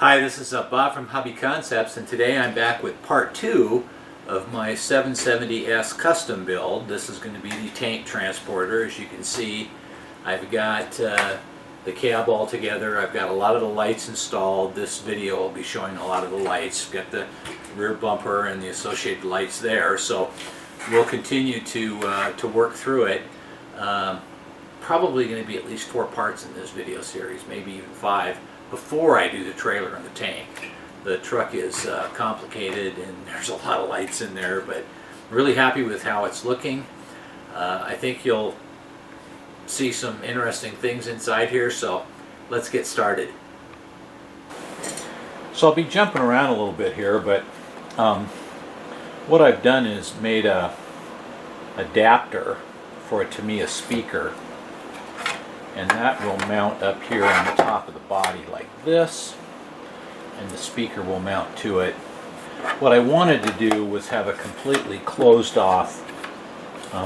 Hi, this is Bob from Hobby Concepts, and today I'm back with part 2 of my 770S custom build. This is going to be the tank transporter. As you can see, I've got the cab all together. I've got a lot of the lights installed. This video will be showing a lot of the lights. I've got the rear bumper and the associated lights there, so we'll continue to work through it. Probably going to be at least 4 parts in this video series, maybe even 5. Before I do the trailer and the tank. The truck is complicated and there's a lot of lights in there, but I'm really happy with how it's looking. I think you'll see some interesting things inside here, so let's get started. So I'll be jumping around a little bit here, but what I've done is made a adapter for a Tamiya speaker, and that will mount up here on the top of the body like this, and the speaker will mount to it. What I wanted to do was have a completely closed off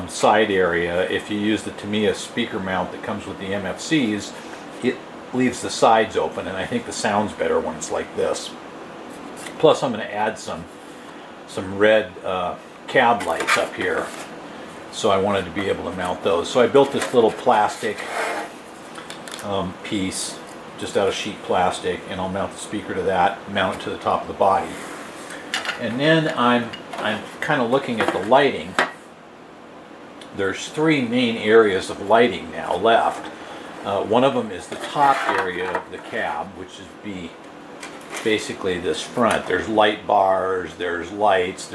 side area. If you use the Tamiya speaker mount that comes with the MFCs, it leaves the sides open, and I think the sound's better when it's like this. Plus I'm going to add some red cab lights up here, so I wanted to be able to mount those. So I built this little plastic piece just out of sheet plastic, and I'll mount the speaker to that, mount it to the top of the body. And then I'm kind of looking at the lighting. There's 3 main areas of lighting now left. One of them is the top area of the cab, which is basically this front. There's light bars, there's lights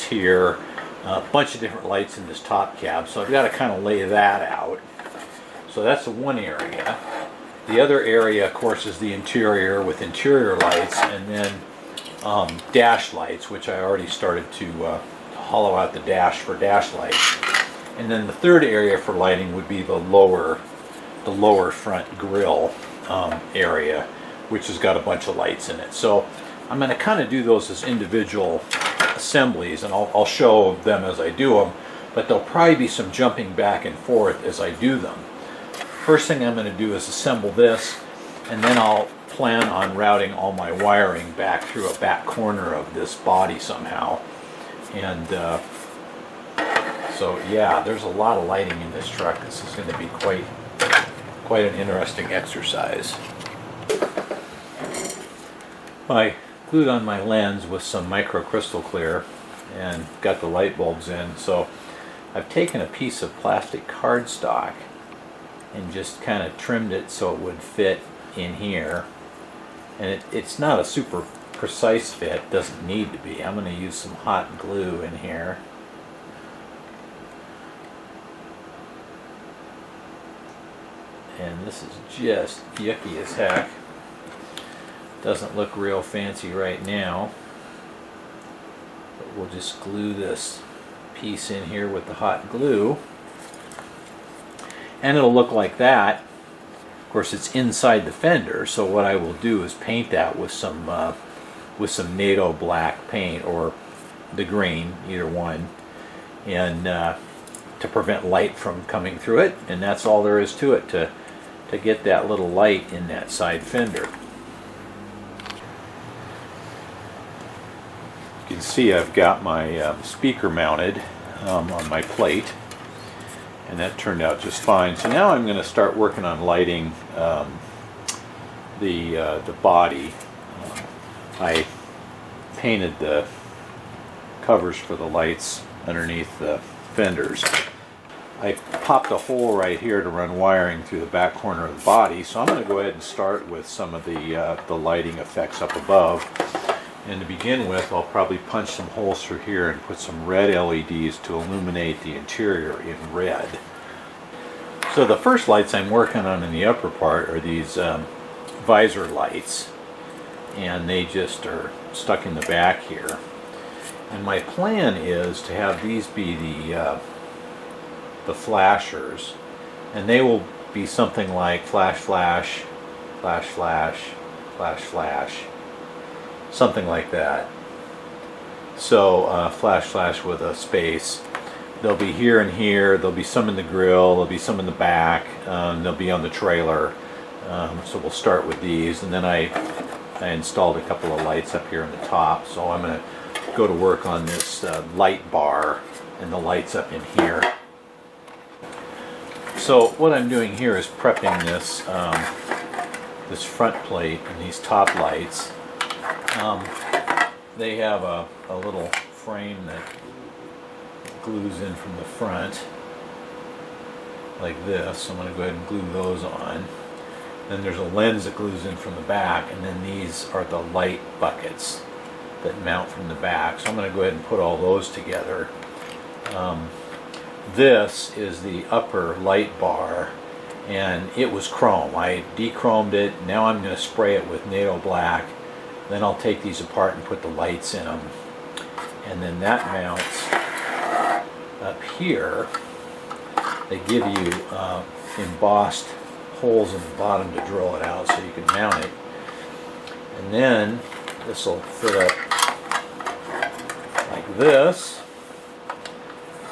here, a bunch of different lights in this top cab, so I've got to kind of lay that out. So that's the one area. The other area, of course, is the interior with interior lights, and then dash lights, which I already started to hollow out the dash for dash lights. And then the third area for lighting would be the lower front grille area, which has got a bunch of lights in it. So I'm going to kind of do those as individual assemblies, and I'll show them as I do them, but there'll probably be some jumping back and forth as I do them. First thing I'm going to do is assemble this, and then I'll plan on routing all my wiring back through a back corner of this body somehow. And so yeah, there's a lot of lighting in this truck. This is going to be quite an interesting exercise. I glued on my lens with some microcrystal clear and got the light bulbs in. So I've taken a piece of plastic cardstock and just kind of trimmed it so it would fit in here. And it's not a super precise fit, doesn't need to be. I'm going to use some hot glue in here. And this is just yucky as heck. Doesn't look real fancy right now. But we'll just glue this piece in here with the hot glue. And it'll look like that. Of course, it's inside the fender, so what I will do is paint that with some NATO black paint, or the green, either one, and to prevent light from coming through it. And that's all there is to it, to get that little light in that side fender. You can see I've got my speaker mounted on my plate, and that turned out just fine. So now I'm going to start working on lighting the body. I painted the covers for the lights underneath the fenders. I popped a hole right here to run wiring through the back corner of the body, so I'm going to go ahead and start with some of the lighting effects up above. And to begin with, I'll probably punch some holes through here and put some red LEDs to illuminate the interior in red. So the first lights I'm working on in the upper part are these visor lights, and they just are stuck in the back here. And my plan is to have these be the flashers, and they will be something like flash, flash, flash, flash, flash, flash. Something like that. So flash, flash with a space. They'll be here and here. There'll be some in the grill. There'll be some in the back. They'll be on the trailer. So we'll start with these, and then I I installed a couple of lights up here in the top, so I'm going to go to work on this light bar and the lights up in here. So what I'm doing here is prepping this this front plate and these top lights. They have a little frame that glues in from the front like this, so I'm going to go ahead and glue those on. Then there's a lens that glues in from the back, and then these are the light buckets that mount from the back. So I'm going to go ahead and put all those together. This is the upper light bar, and it was chrome. I de-chromed it. Now I'm going to spray it with NATO black. Then I'll take these apart and put the lights in them. And then that mounts up here. They give you embossed holes in the bottom to drill it out so you can mount it. And then this will fit up like this.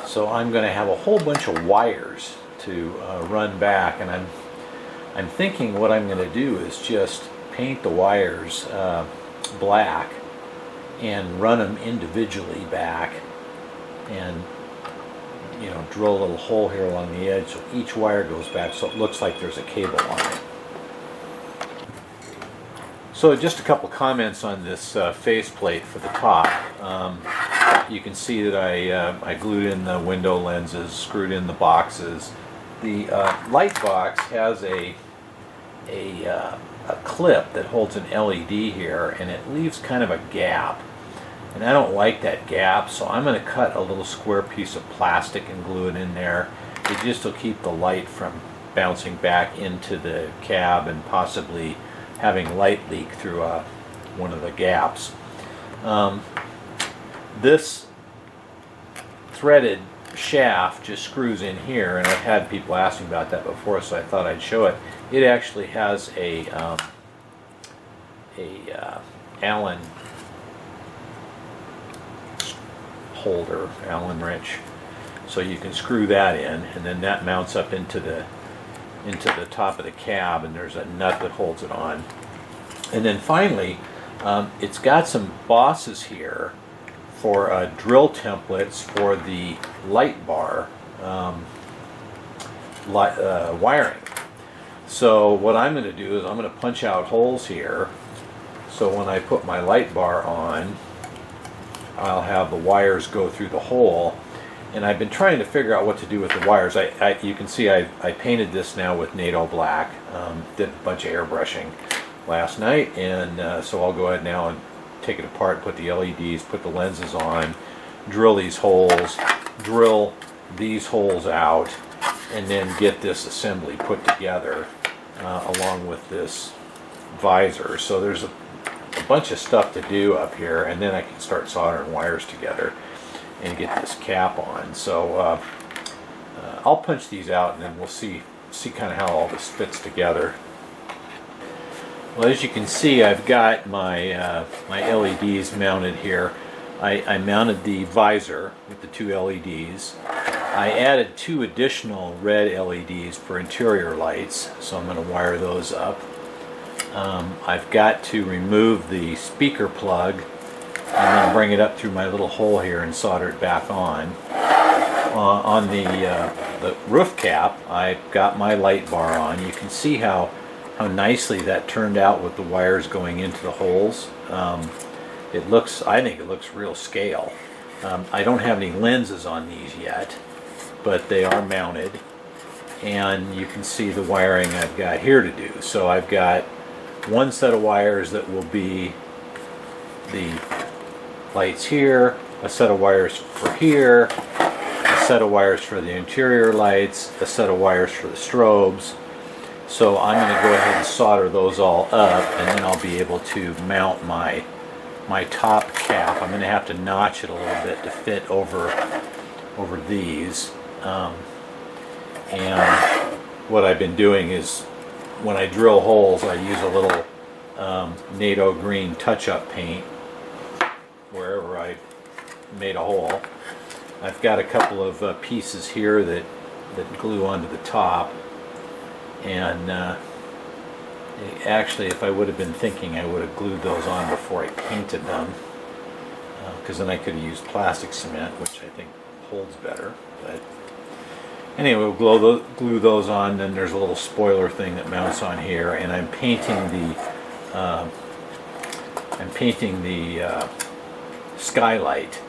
So I'm going to have a whole bunch of wires to run back, and I'm thinking what I'm going to do is just paint the wires black and run them individually back, and drill a little hole here along the edge so each wire goes back so it looks like there's a cable on it. So just a couple comments on this faceplate for the top. You can see that I glued in the window lenses, screwed in the boxes. The light box has a clip that holds an LED here, and it leaves kind of a gap. And I don't like that gap, so I'm going to cut a little square piece of plastic and glue it in there. It just will keep the light from bouncing back into the cab and possibly having light leak through one of the gaps. This threaded shaft just screws in here, and I've had people asking about that before, so I thought I'd show it. It actually has a Allen holder, Allen wrench, so you can screw that in, and then that mounts up into the top of the cab, and there's a nut that holds it on. And then finally, it's got some bosses here for drill templates for the light bar wiring. So what I'm going to do is I'm going to punch out holes here, so when I put my light bar on, I'll have the wires go through the hole. And I've been trying to figure out what to do with the wires. You can see I painted this now with NATO black. Did a bunch of airbrushing last night, and so I'll go ahead now and take it apart, put the LEDs, put the lenses on, drill these holes, drill these holes out, and then get this assembly put together along with this visor. So there's a bunch of stuff to do up here, and then I can start soldering wires together and get this cap on. So I'll punch these out, and then we'll see kind of how all this fits together. Well, as you can see, I've got my my LEDs mounted here. I mounted the visor with the two LEDs. I added two additional red LEDs for interior lights, so I'm going to wire those up. I've got to remove the speaker plug and then bring it up through my little hole here and solder it back on. On the roof cap, I've got my light bar on. You can see how nicely that turned out with the wires going into the holes. I think it looks real scale. I don't have any lenses on these yet, but they are mounted, and you can see the wiring I've got here to do. So I've got one set of wires that will be the lights here, a set of wires for here, a set of wires for the interior lights, a set of wires for the strobes. So I'm going to go ahead and solder those all up, and then I'll be able to mount my top cap. I'm going to have to notch it a little bit to fit over these. And what I've been doing is, when I drill holes, I use a little NATO green touch-up paint wherever I made a hole. I've got a couple of pieces here that glue onto the top, and Actually, if I would have been thinking, I would have glued those on before I painted them, because then I could have used plastic cement, which I think holds better. But anyway, we'll glue those on. Then there's a little spoiler thing that mounts on here, and I'm painting the skylight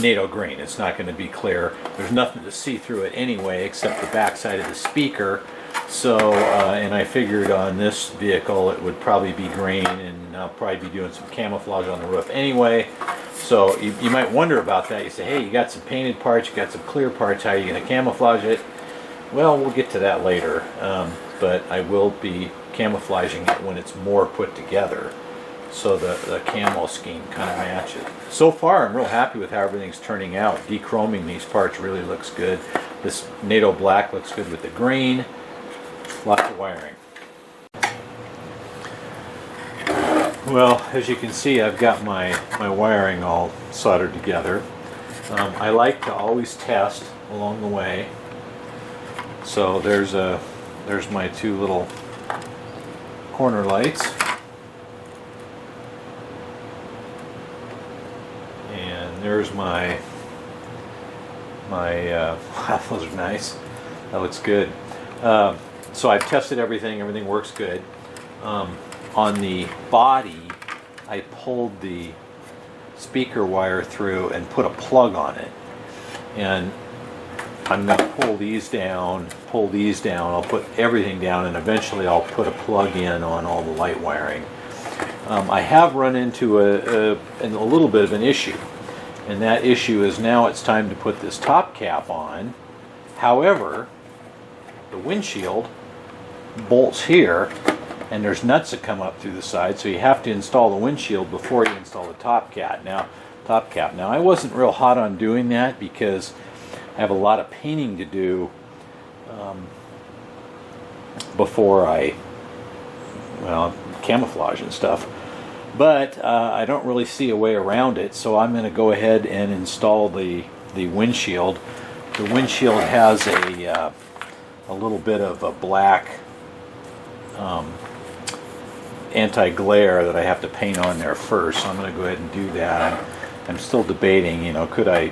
NATO green. It's not going to be clear. There's nothing to see through it anyway, except the backside of the speaker. So, and I figured on this vehicle it would probably be green, and I'll probably be doing some camouflage on the roof anyway. So you might wonder about that. You say, hey, you got some painted parts, you got some clear parts, how are you going to camouflage it? Well, we'll get to that later, but I will be camouflaging it when it's more put together, so the camo scheme kind of matches. So far, I'm real happy with how everything's turning out. Dechroming these parts really looks good. This NATO black looks good with the green. Lots of wiring. Well, as you can see, I've got my wiring all soldered together. I like to always test along the way. So there's my two little corner lights. And there's my those are nice. That looks good. So I've tested everything. Everything works good. On the body, I pulled the speaker wire through and put a plug on it. And I'm going to pull these down. I'll put everything down, and eventually I'll put a plug in on all the light wiring. I have run into a little bit of an issue, and that issue is now it's time to put this top cap on. However, the windshield bolts here, and there's nuts that come up through the side, so you have to install the windshield before you install the top cap. Now I wasn't real hot on doing that because I have a lot of painting to do before I camouflage and stuff, but I don't really see a way around it, so I'm going to go ahead and install the windshield. The windshield has a little bit of a black anti-glare that I have to paint on there first, so I'm going to go ahead and do that. I'm still debating, could I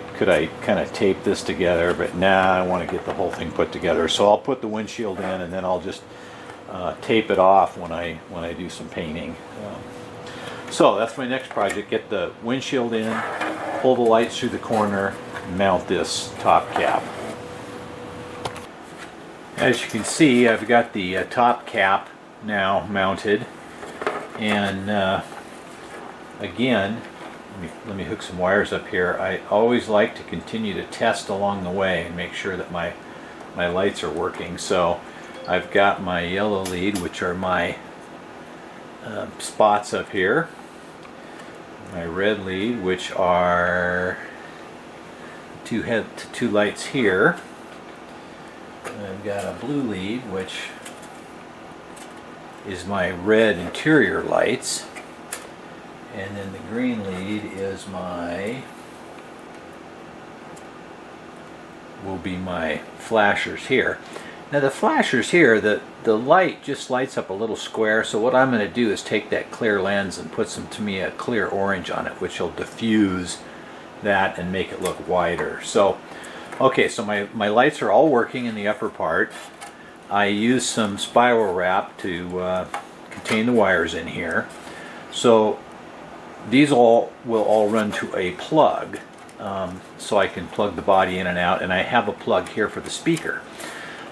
kind of tape this together, but nah, I want to get the whole thing put together. So I'll put the windshield in, and then I'll just tape it off when I do some painting. So that's my next project: get the windshield in, pull the lights through the corner, mount this top cap. As you can see, I've got the top cap now mounted, and again, let me hook some wires up here. I always like to continue to test along the way and make sure that my lights are working. So I've got my yellow lead, which are my spots up here, my red lead, which are two lights here. I've got a blue lead, which is my red interior lights, and then the green lead is will be my flashers here. Now the flashers here, the light just lights up a little square, so what I'm going to do is take that clear lens and put some Tamiya clear orange on it, which will diffuse that and make it look wider. So okay, so my lights are all working in the upper part. I use some spiral wrap to contain the wires in here. So these will all run to a plug, so I can plug the body in and out, and I have a plug here for the speaker.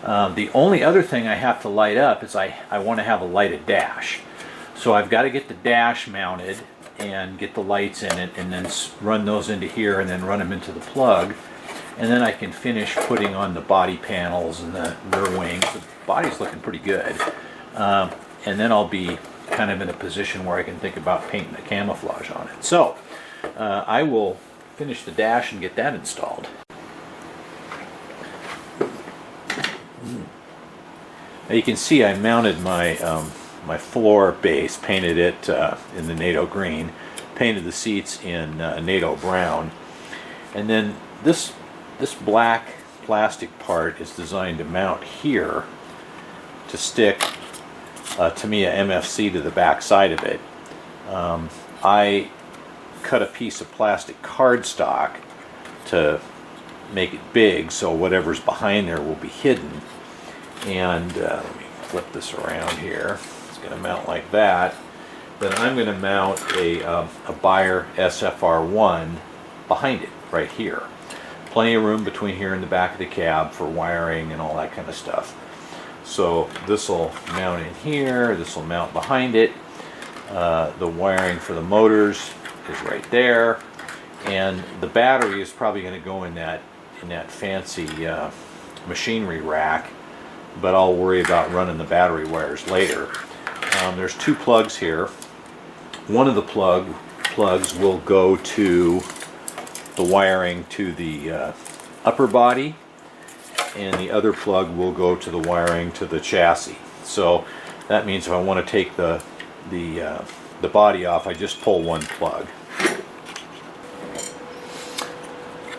The only other thing I have to light up is I want to have a lighted dash. So I've got to get the dash mounted and get the lights in it, and then run those into here, and then run them into the plug. And then I can finish putting on the body panels and the rear wings. The body's looking pretty good. And then I'll be kind of in a position where I can think about painting the camouflage on it. So I will finish the dash and get that installed. Now you can see I mounted my my floor base, painted it in the NATO green, painted the seats in NATO brown, and then this black plastic part is designed to mount here to stick Tamiya MFC to the back side of it. I cut a piece of plastic cardstock to make it big, so whatever's behind there will be hidden. And let me flip this around here. It's going to mount like that. Then I'm going to mount a Bayer SFR1 behind it, right here. Plenty of room between here and the back of the cab for wiring and all that kind of stuff. So this will mount in here, this will mount behind it. The wiring for the motors is right there. And the battery is probably going to go in that fancy machinery rack, but I'll worry about running the battery wires later. There's two plugs here. One of the plugs will go to the wiring to the upper body, and the other plug will go to the wiring to the chassis. So that means if I want to take the body off, I just pull one plug.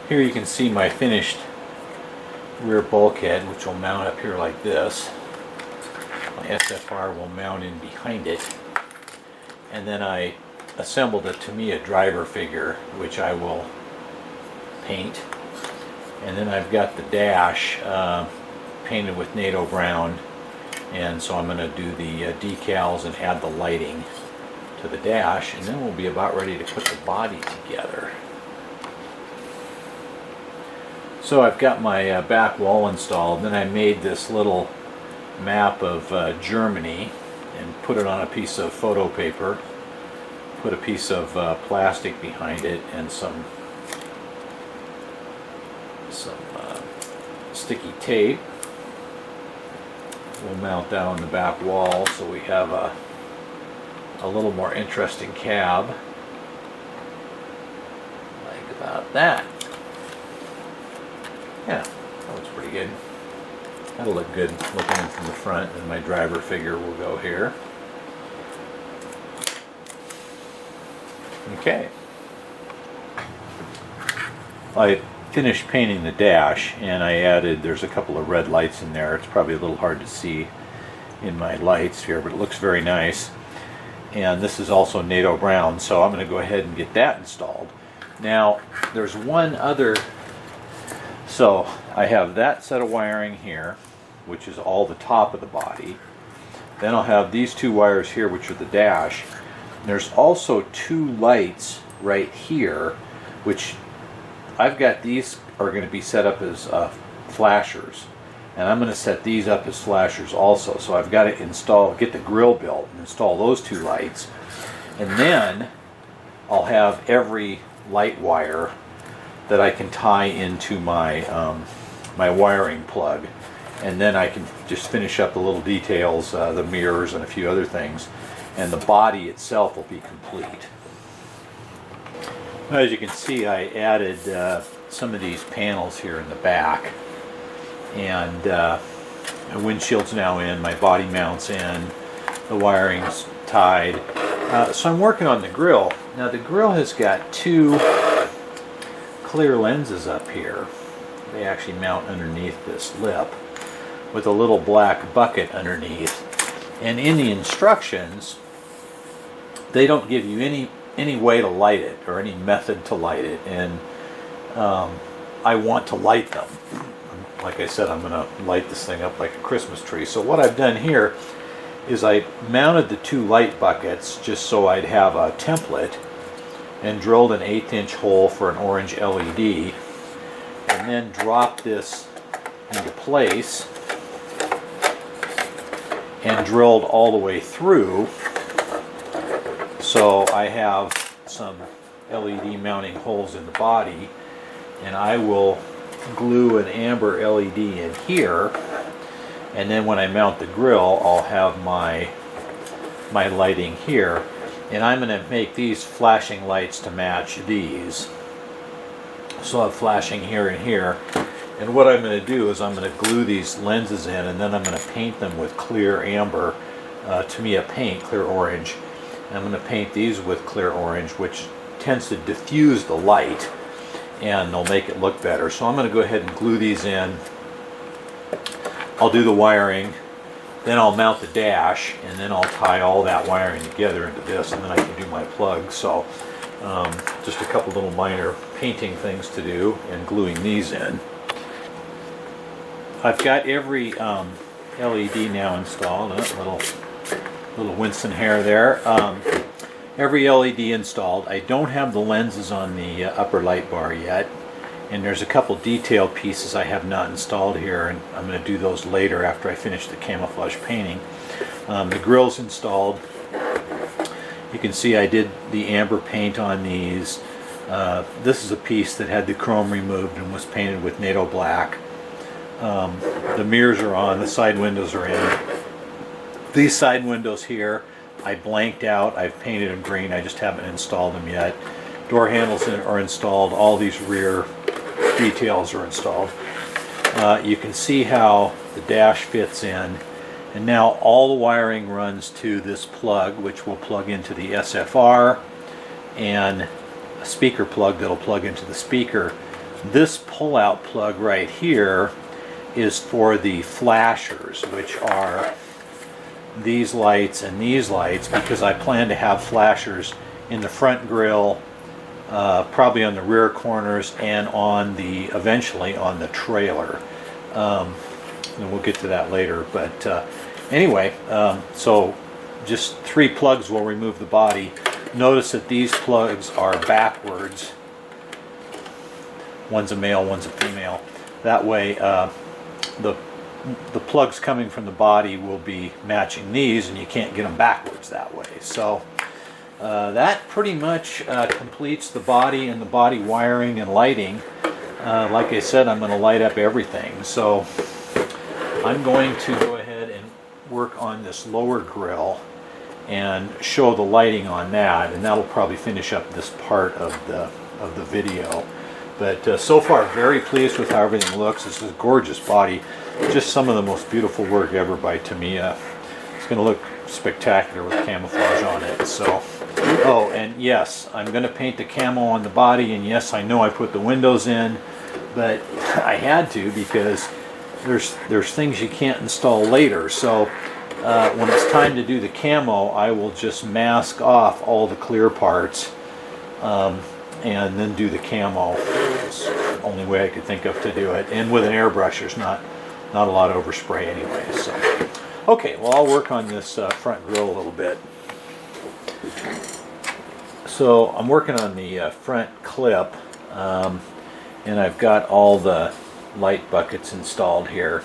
Here you can see my finished rear bulkhead, which will mount up here like this. My SFR will mount in behind it. And then I assembled a Tamiya driver figure, which I will paint. And then I've got the dash painted with NATO brown, and so I'm going to do the decals and add the lighting to the dash, and then we'll be about ready to put the body together. So I've got my back wall installed. Then I made this little map of Germany and put it on a piece of photo paper, put a piece of plastic behind it, and some sticky tape. We'll mount that on the back wall so we have a little more interesting cab, like about that. Yeah, that looks pretty good. That'll look good looking in from the front, and my driver figure will go here. Okay. I finished painting the dash, and I added, there's a couple of red lights in there. It's probably a little hard to see in my lights here, but it looks very nice. And this is also NATO brown, so I'm going to go ahead and get that installed. Now, there's one other. So I have that set of wiring here, which is all the top of the body. Then I'll have these two wires here, which are the dash. And there's also two lights right here, which I've got. These are going to be set up as flashers, and I'm going to set these up as flashers also. So I've got to get the grill built and install those two lights, and then I'll have every light wire that I can tie into my my wiring plug, and then I can just finish up the little details, the mirrors and a few other things, and the body itself will be complete. As you can see, I added some of these panels here in the back, and the windshield's now in, my body mount's in, the wiring's tied. So I'm working on the grill. Now the grill has got two clear lenses up here. They actually mount underneath this lip with a little black bucket underneath. And in the instructions, they don't give you any way to light it or any method to light it, and I want to light them. Like I said, I'm going to light this thing up like a Christmas tree. So what I've done here is I mounted the two light buckets just so I'd have a template, and drilled an 1/8 inch hole for an orange LED, and then dropped this into place and drilled all the way through. So I have some LED mounting holes in the body, and I will glue an amber LED in here, and then when I mount the grill, I'll have my lighting here. And I'm going to make these flashing lights to match these. So I have flashing here and here. And what I'm going to do is I'm going to glue these lenses in, and then I'm going to paint them with clear amber, Tamiya paint, clear orange. And I'm going to paint these with clear orange, which tends to diffuse the light, and they'll make it look better. So I'm going to go ahead and glue these in. I'll do the wiring, Then I'll mount the dash, and then I'll tie all that wiring together into this, and then I can do my plug. So just a couple little minor painting things to do and gluing these in. I've got every LED now installed. Little Winston hair there. Every LED installed. I don't have the lenses on the upper light bar yet, and there's a couple detail pieces I have not installed here, and I'm going to do those later after I finish the camouflage painting. The grille's installed. You can see I did the amber paint on these. This is a piece that had the chrome removed and was painted with NATO black. The mirrors are on, the side windows are in. These side windows here I blanked out. I've painted them green, I just haven't installed them yet. Door handles are installed. All these rear details are installed. You can see how the dash fits in, and now all the wiring runs to this plug, which will plug into the SFR, and a speaker plug that'll plug into the speaker. This pull-out plug right here is for the flashers, which are these lights and these lights, because I plan to have flashers in the front grille, probably on the rear corners, and on the eventually on the trailer. And we'll get to that later. But anyway, so just 3 plugs will remove the body. Notice that these plugs are backwards. One's a male, one's a female. That way, the plugs coming from the body will be matching these, and you can't get them backwards that way. So that pretty much completes the body and the body wiring and lighting. Like I said, I'm going to light up everything. So I'm going to go ahead and work on this lower grille and show the lighting on that, and that'll probably finish up this part of the video. But so far, very pleased with how everything looks. This is a gorgeous body. Just some of the most beautiful work ever by Tamiya. It's going to look spectacular with camouflage on it. So, oh, and yes, I'm going to paint the camo on the body, and yes, I know I put the windows in, but I had to because there's things you can't install later. So when it's time to do the camo, I will just mask off all the clear parts and then do the camo. It's the only way I could think of to do it. And with an airbrush, there's not a lot of overspray anyway. So, okay, well, I'll work on this front grille a little bit. So I'm working on the front clip, and I've got all the light buckets installed here.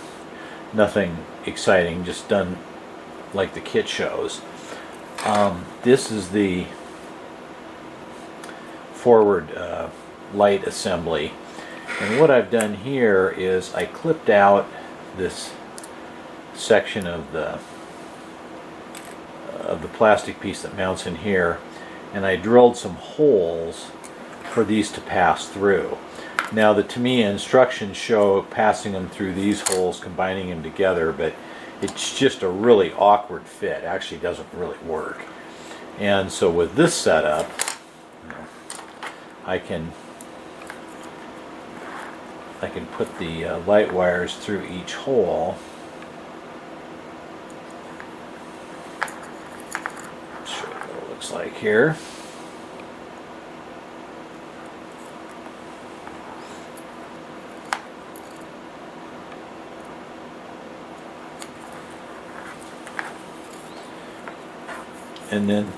Nothing exciting, just done like the kit shows. This is the forward light assembly, and what I've done here is I clipped out this section of the plastic piece that mounts in here, and I drilled some holes for these to pass through. Now the Tamiya instructions show passing them through these holes, combining them together, but it's just a really awkward fit. It actually doesn't really work. And so with this setup, I can put the light wires through each hole. Show you what it looks like here. And then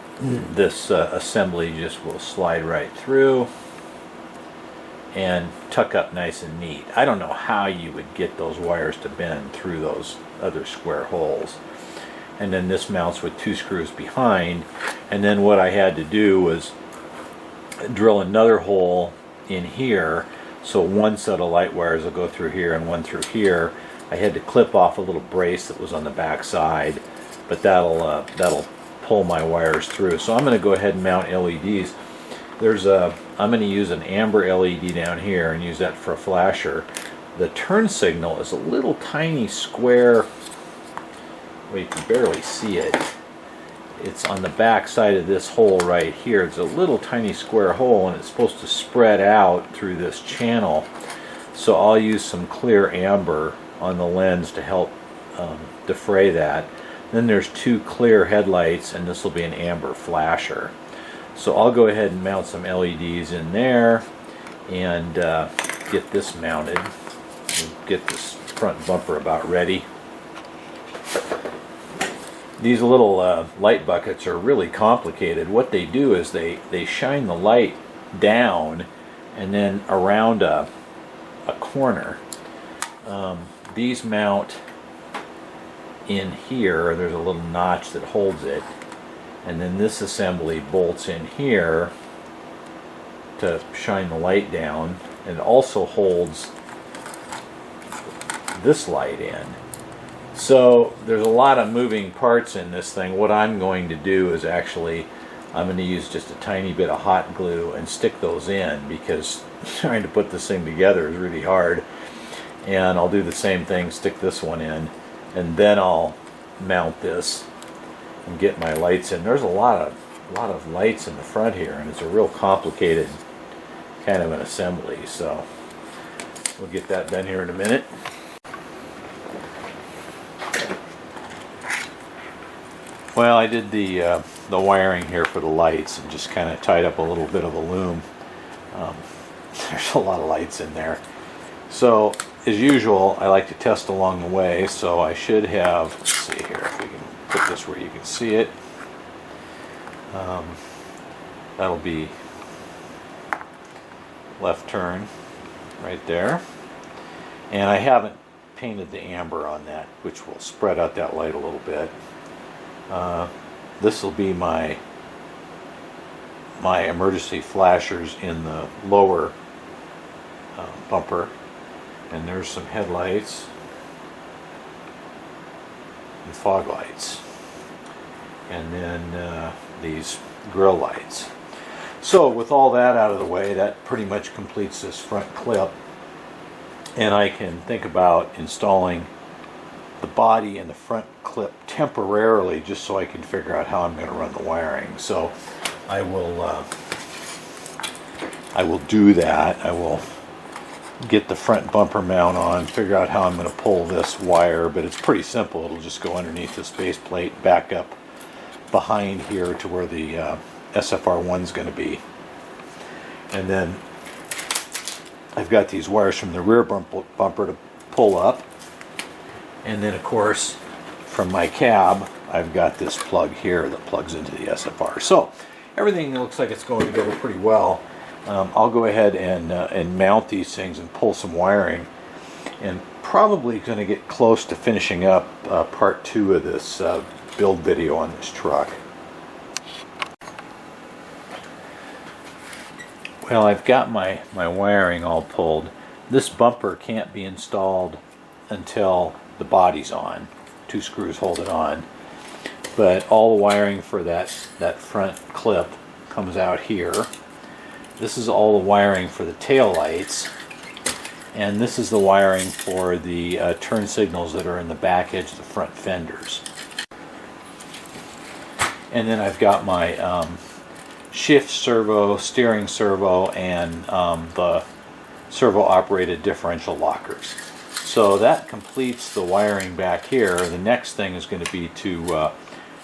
this assembly just will slide right through and tuck up nice and neat. I don't know how you would get those wires to bend through those other square holes. And then this mounts with 2 screws behind, and then what I had to do was drill another hole in here, so one set of light wires will go through here and one through here. I had to clip off a little brace that was on the back side, but that'll pull my wires through. So I'm going to go ahead and mount LEDs. I'm going to use an amber LED down here and use that for a flasher. The turn signal is a little tiny square, well, you can barely see it. It's on the back side of this hole right here. It's a little tiny square hole, and it's supposed to spread out through this channel. So I'll use some clear amber on the lens to help defray that. Then there's two clear headlights, and this will be an amber flasher. So I'll go ahead and mount some LEDs in there and get this mounted. We'll get this front bumper about ready. These little light buckets are really complicated. What they do is they shine the light down and then around a corner. These mount in here. There's a little notch that holds it, and then this assembly bolts in here to shine the light down, and also holds this light in. So there's a lot of moving parts in this thing. What I'm going to do is actually, I'm going to use just a tiny bit of hot glue and stick those in, because trying to put this thing together is really hard. And I'll do the same thing, stick this one in, and then I'll mount this and get my lights in. There's a lot of lights in the front here, and it's a real complicated kind of an assembly. So we'll get that done here in a minute. Well, I did the wiring here for the lights and just kind of tied up a little bit of a loom. There's a lot of lights in there. So, as usual, I like to test along the way, so I should have, let's see here, if we can put this where you can see it. That'll be left turn right there. And I haven't painted the amber on that, which will spread out that light a little bit. This will be my emergency flashers in the lower bumper, and there's some headlights and fog lights, and then these grill lights. So with all that out of the way, that pretty much completes this front clip, and I can think about installing the body and the front clip temporarily, just so I can figure out how I'm going to run the wiring. So I will do that. I will get the front bumper mount on, figure out how I'm going to pull this wire, but it's pretty simple. It'll just go underneath this base plate, back up behind here to where the SFR1 is going to be. And then I've got these wires from the rear bumper to pull up. And then, of course, from my cab, I've got this plug here that plugs into the SFR. So everything looks like it's going together pretty well. I'll go ahead and mount these things and pull some wiring, and probably going to get close to finishing up part 2 of this build video on this truck. Well, I've got my wiring all pulled. This bumper can't be installed until the body's on. 2 screws hold it on. But all the wiring for that front clip comes out here. This is all the wiring for the tail lights, and this is the wiring for the turn signals that are in the back edge of the front fenders. And then I've got my shift servo, steering servo, and the servo operated differential lockers. So that completes the wiring back here. The next thing is going to be to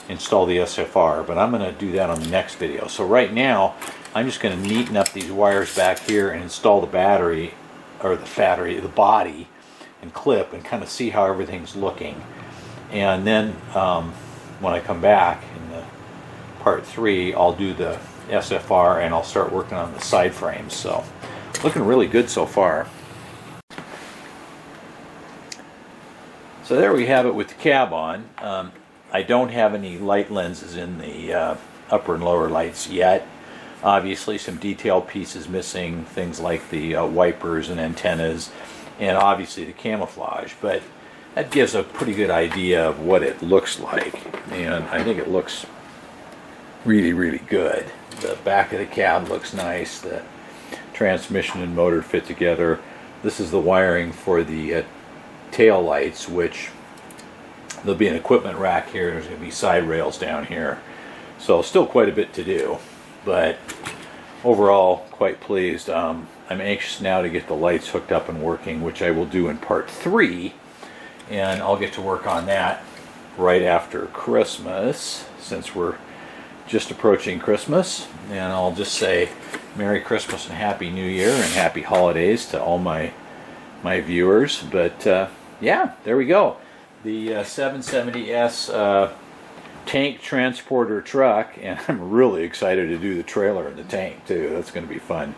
install the SFR, but I'm going to do that on the next video. So right now, I'm just going to neaten up these wires back here and install the battery, or the body and clip, and kind of see how everything's looking. And then when I come back in the part 3, I'll do the SFR and I'll start working on the side frames. So looking really good so far. So there we have it with the cab on. I don't have any light lenses in the upper and lower lights yet. Obviously some detail pieces missing, things like the wipers and antennas, and obviously the camouflage, but that gives a pretty good idea of what it looks like, and I think it looks really, really good. The back of the cab looks nice, the transmission and motor fit together. This is the wiring for the tail lights, which there'll be an equipment rack here. There's going to be side rails down here, so still quite a bit to do, but overall quite pleased. I'm anxious now to get the lights hooked up and working, which I will do in part 3, and I'll get to work on that right after Christmas, since we're just approaching Christmas. And I'll just say Merry Christmas and Happy New Year and Happy Holidays to all my viewers. But yeah, there we go. The 770S tank transporter truck, and I'm really excited to do the trailer and the tank too. That's going to be fun.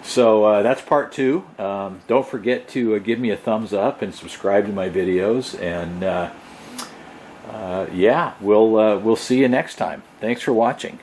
So that's part 2. Don't forget to give me a thumbs up and subscribe to my videos, and yeah, we'll see you next time. Thanks for watching.